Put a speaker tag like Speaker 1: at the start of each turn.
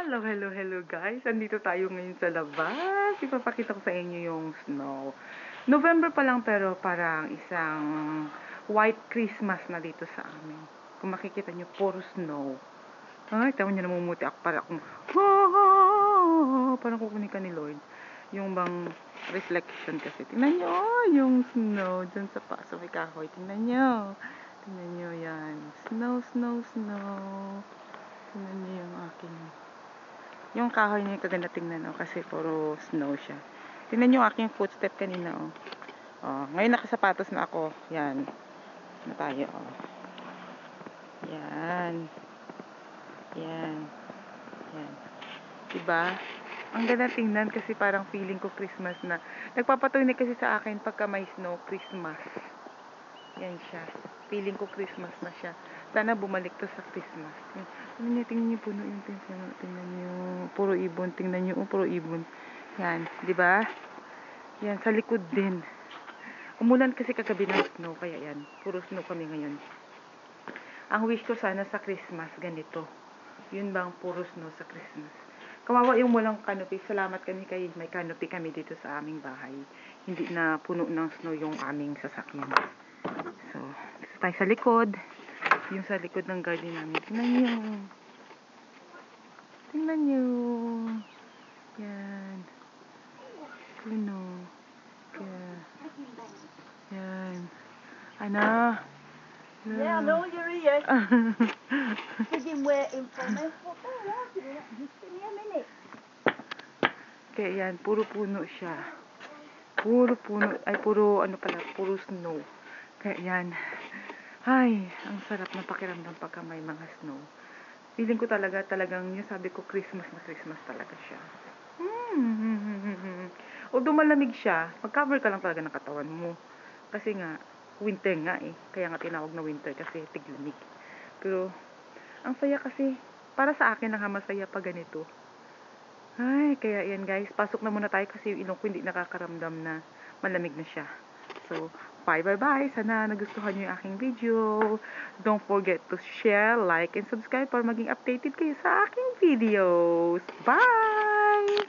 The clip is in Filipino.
Speaker 1: Hello, hello, hello guys. Andito tayo ngayon sa labas. Ipapakita ko sa inyo yung snow. November pa lang pero parang isang white Christmas na dito sa amin. Kung makikita nyo, puro snow. Ay, tawon nyo, namumuti ako para akong parang kukunin ka ni Lord. Yung bang reflection kasi. Tingnan nyo, yung snow dyan sa paso may kahoy. Tingnan nyo. Tingnan nyo yan. Snow, snow, snow. Tingnan nyo yung aking... Yung kahoy niya kaganda tingnan, oh, kasi puro snow siya. Tingnan niyo aking footstep kanina, oh. Oh, ngayon nakasapatos na ako. Yan. Na tayo, oh. Yan. Yan. Yan. Diba? Ang ganda tingnan kasi parang feeling ko Christmas na. Nagpapatuloy kasi sa akin pagka may snow, Christmas. Yan siya. Feeling ko Christmas na siya. Sana bumalik to sa Christmas. Tingnan niyo puno yung puno. Tingnan niyo. Puro ibon. Tingnan niyo. Oh, puro ibon. Yan. Diba? Yan. Sa likod din. Umulan kasi kagabi ng snow. Kaya yan. Puro snow kami ngayon. Ang wish ko sana sa Christmas ganito. Yun bang puro snow sa Christmas. Kawawa yung walang canopy. Salamat kami kay may canopy kami dito sa aming bahay. Hindi na puno ng snow yung aming sasakyan. So, dito tayo sa likod. Yung sa likod ng garden namin. Tingnan nyo. Tingnan nyo. Yan. Puno. Kaya. Yan. Ano?
Speaker 2: Yeah, I know you're here. You've been waiting for me. What the hell? Just give me a minute.
Speaker 1: Kaya yan, puro puno siya. Puro puno, ay puro ano pala, puro snow. Kaya yan. Ay, ang sarap ng pakiramdam pagka may mga snow. Feeling ko talagang yung sabi ko Christmas na Christmas talaga siya. Although malamig siya, mag-cover ka lang talaga ng katawan mo. Kasi nga, winter nga eh. Kaya nga tinawag na winter kasi tiglamig. Pero, ang saya kasi, para sa akin masaya pa ganito. Ay, kaya yan guys, pasok na muna tayo kasi yung ilong ko hindi nakakaramdam na malamig na siya. So, bye. Sana nagustuhan nyo yung aking video. Don't forget to share, like, and subscribe para maging updated kayo sa aking videos. Bye!